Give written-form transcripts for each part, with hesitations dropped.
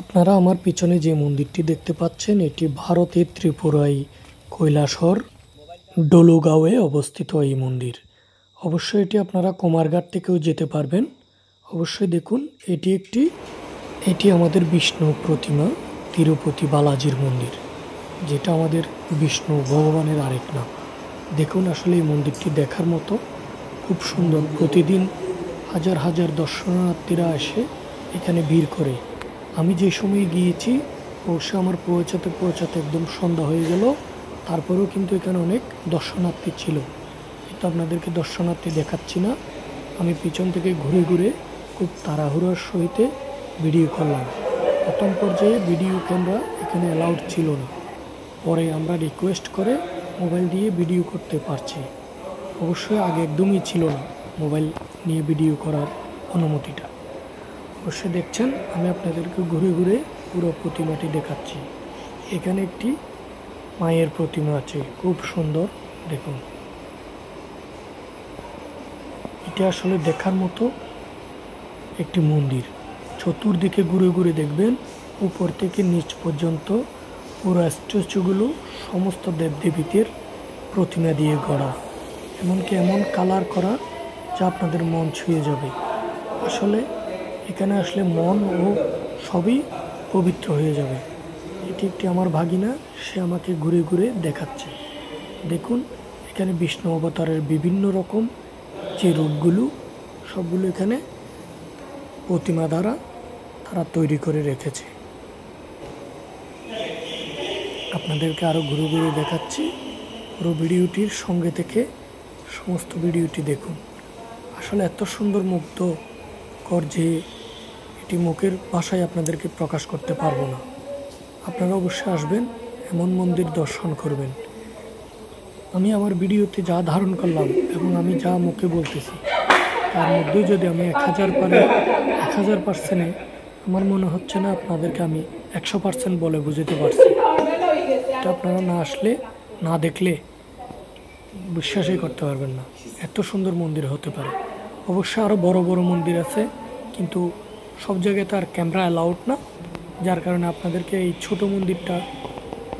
আপনারা আমার পিছনে যে মন্দিরটি দেখতে পাচ্ছেন এটি ভারতের ত্রিপুরায় কৈলাসহর ডলুগাঁওয়ে অবস্থিত এই মন্দির। অবশ্যই এটি আপনারা কুমারঘাট থেকেও যেতে পারবেন। অবশ্যই দেখুন এটি আমাদের বিষ্ণু প্রতিমা, তিরুপতি বালাজির মন্দির, যেটা আমাদের বিষ্ণু ভগবানের আরেক নাম। দেখুন আসলে এই মন্দিরটি দেখার মতো, খুব সুন্দর। প্রতিদিন হাজার হাজার দর্শনার্থীরা এসে এখানে ভিড় করে। আমি যে সময় গিয়েছি অবশ্য আমার পৌঁছাতে একদম সন্ধ্যা হয়ে গেল, তারপরেও কিন্তু এখানে অনেক দর্শনার্থী ছিল। কিন্তু আপনাদেরকে দর্শনার্থী দেখাচ্ছি না, আমি পিছন থেকে ঘুরে ঘুরে খুব তাড়াহুড়োর সহিত ভিডিও করলাম। প্রথম পর্যায়ে ভিডিও ক্যামেরা এখানে অ্যালাউড ছিল না, পরে আমরা রিকোয়েস্ট করে মোবাইল দিয়ে ভিডিও করতে পারছি। অবশ্যই আগে একদমই ছিল না মোবাইল নিয়ে ভিডিও করার অনুমতিটা। অবশ্যই দেখছেন আমি আপনাদেরকে ঘুরে ঘুরে পুরো প্রতিমাটি দেখাচ্ছি। এখানে একটি মায়ের প্রতিমা আছে, খুব সুন্দর। দেখুন এটা আসলে দেখার মতো একটি মন্দির। চতুর্দিকে ঘুরে ঘুরে দেখবেন, উপর থেকে নিচ পর্যন্ত পুরো স্ট্যাচুগুলো সমস্ত দেবদেবীদের প্রতিমা দিয়ে গড়া, এমনকি এমন কালার করা যা আপনাদের মন ছুঁয়ে যাবে। আসলে এখানে আসলে মন ও সবই পবিত্র হয়ে যাবে। এটি একটি আমার ভাগিনা, সে আমাকে ঘুরে ঘুরে দেখাচ্ছে। দেখুন এখানে বিষ্ণু অবতারের বিভিন্ন রকম যে রূপগুলো, সবগুলো এখানে প্রতিমা দ্বারা তারা তৈরি করে রেখেছে। আপনাদেরকে আরও ঘুরে ঘুরে দেখাচ্ছি। পুরো ভিডিওটির সঙ্গে থেকে সমস্ত ভিডিওটি দেখুন। আসলে এত সুন্দর মুগ্ধকর যে এটি মুখের ভাষায় আপনাদেরকে প্রকাশ করতে পারবো না। আপনারা অবশ্যই আসবেন, এমন মন্দির দর্শন করবেন। আমি আমার ভিডিওতে যা ধারণ করলাম এবং আমি যা মুখে বলতেছি তার মধ্যেই যদি আমি 1000% আমার মনে হচ্ছে না আপনাদেরকে আমি 100% বলে বুঝাতে পারছি। এটা আপনারা না আসলে, না দেখলে বিশ্বাসই করতে পারবেন না এত সুন্দর মন্দির হতে পারে। অবশ্যই আরও বড় বড় মন্দির আছে, কিন্তু সব জায়গায় তো আর ক্যামেরা অ্যালাউড না, যার কারণে আপনাদেরকে এই ছোট মন্দিরটা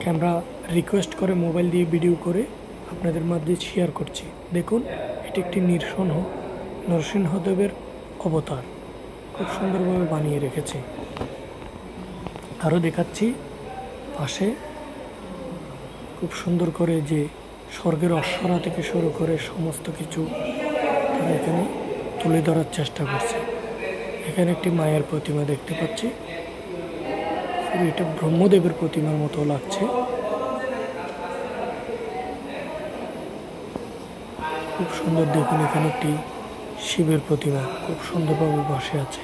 ক্যামেরা রিকোয়েস্ট করে মোবাইল দিয়ে ভিডিও করে আপনাদের মধ্যে শেয়ার করছি। দেখুন এটি একটি নরসিংহদেবের অবতার, খুব সুন্দরভাবে বানিয়ে রেখেছে। আরও দেখাচ্ছি পাশে খুব সুন্দর করে যে স্বর্গের অশ্বরা থেকে শুরু করে সমস্ত কিছু তারা এখানে তুলে ধরার চেষ্টা করছে। এখানে একটি মায়ের প্রতিমা দেখতে পাচ্ছি, এটা ব্রহ্মদেবের প্রতিমার মতো লাগছে। খুব সুন্দর। দেখুন এখানে একটি শিবের প্রতিমা খুব সুন্দরভাবে বসে আছে।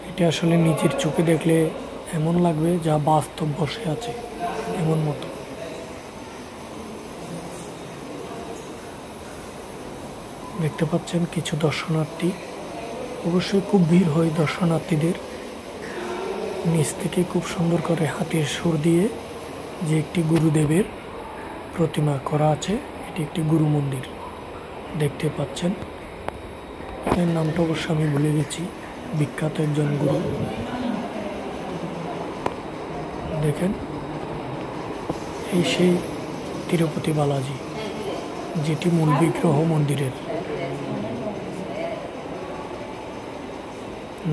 এটা আসলে নিজের চোখে দেখলে এমন লাগবে যা বাস্তব বসে আছে এমন মতো। দেখতে পাচ্ছেন কিছু দর্শনার্থী, অবশ্যই খুব ভিড় হয় দর্শনার্থীদের। নিচ থেকে খুব সুন্দর করে হাতের সুর দিয়ে যে একটি গুরুদেবের প্রতিমা করা আছে, এটি একটি গুরু মন্দির দেখতে পাচ্ছেন। এর নামটা অবশ্য আমি ভুলে গেছি, বিখ্যাত একজন গুরু। দেখেন এই সেই তিরুপতি বালাজি, যেটি মূল বিগ্রহ মন্দিরের।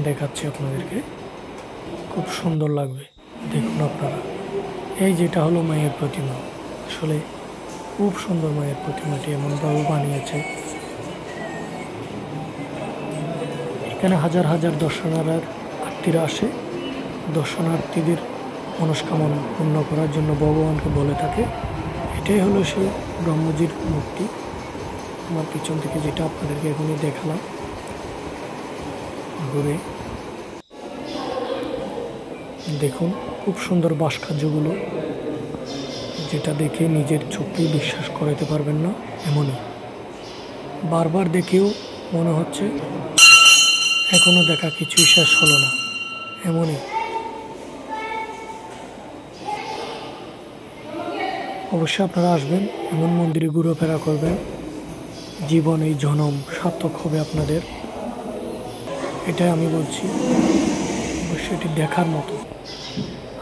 দেখাচ্ছি আপনাদেরকে, খুব সুন্দর লাগবে। দেখুন আপনারা, এই যেটা হলো মায়ের প্রতিমা। আসলে খুব সুন্দর মায়ের প্রতিমাটি, এমনভাবে বানিয়েছে। এখানে হাজার হাজার দর্শনার্থীরা আসে। দর্শনার্থীদের মনস্কামনা পূর্ণ করার জন্য ভগবানকে বলে থাকে। এটাই হলো সেই ব্রহ্মজির মূর্তি। আমার পিছন থেকে যেটা আপনাদেরকে এখনই দেখালাম ঘুরে। দেখুন খুব সুন্দর ভাস্কর্যগুলো, যেটা দেখে নিজের চোখে বিশ্বাস করাতে পারবেন না এমনই। বারবার দেখেও মনে হচ্ছে এখনো দেখা কিছুই শেষ হলো না এমনই। অবশ্যই আপনারা আসবেন, এমন মন্দিরে ঘোরাফেরা করবেন, জীবন এই জনম সার্থক হবে আপনাদের, এটাই আমি বলছি। অবশ্যই এটি দেখার মতো।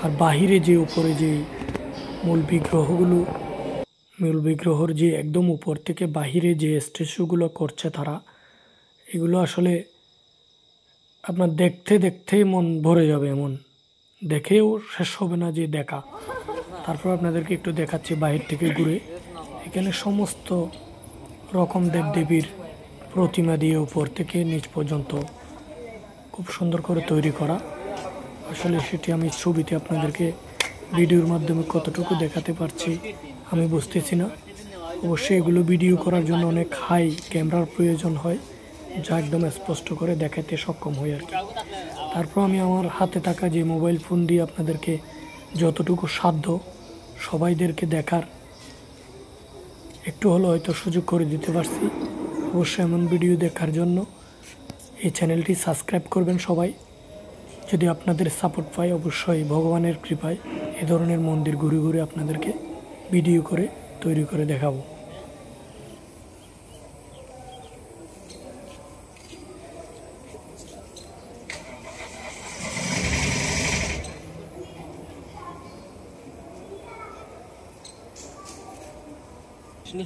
আর বাহিরে যে উপরে যে মূল বিগ্রহর যে একদম উপর থেকে বাহিরে যে স্ট্যাচুগুলো করছে তারা, এগুলো আসলে আপনার দেখতে দেখতেই মন ভরে যাবে, এমন দেখেও শেষ হবে না যে দেখা। তারপর আপনাদেরকে একটু দেখাচ্ছি বাহির থেকে ঘুরে। এখানে সমস্ত রকম দেবদেবীর প্রতিমা দিয়ে উপর থেকে নিচ পর্যন্ত খুব সুন্দর করে তৈরি করা। আসলে সেটি আমি ছবিতে আপনাদেরকে ভিডিওর মাধ্যমে কতটুকু দেখাতে পারছি আমি বুঝতেছি না। অবশ্যই এগুলো ভিডিও করার জন্য অনেক হাই ক্যামেরার প্রয়োজন হয়, যা একদম স্পষ্ট করে দেখাতে সক্ষম হই আর কি। তারপর আমি আমার হাতে থাকা যে মোবাইল ফোন দিয়ে আপনাদেরকে যতটুকু সাধ্য সবাইদেরকে দেখার একটু হলো হয়তো সুযোগ করে দিতে পারছি। অবশ্যই এমন ভিডিও দেখার জন্য এই চ্যানেলটি সাবস্ক্রাইব করবেন সবাই। যদি আপনাদের সাপোর্ট পাই, অবশ্যই ভগবানের কৃপায় এ ধরনের মন্দির ঘুরে ঘুরে আপনাদেরকে ভিডিও করে তৈরি করে দেখাবো। Sini.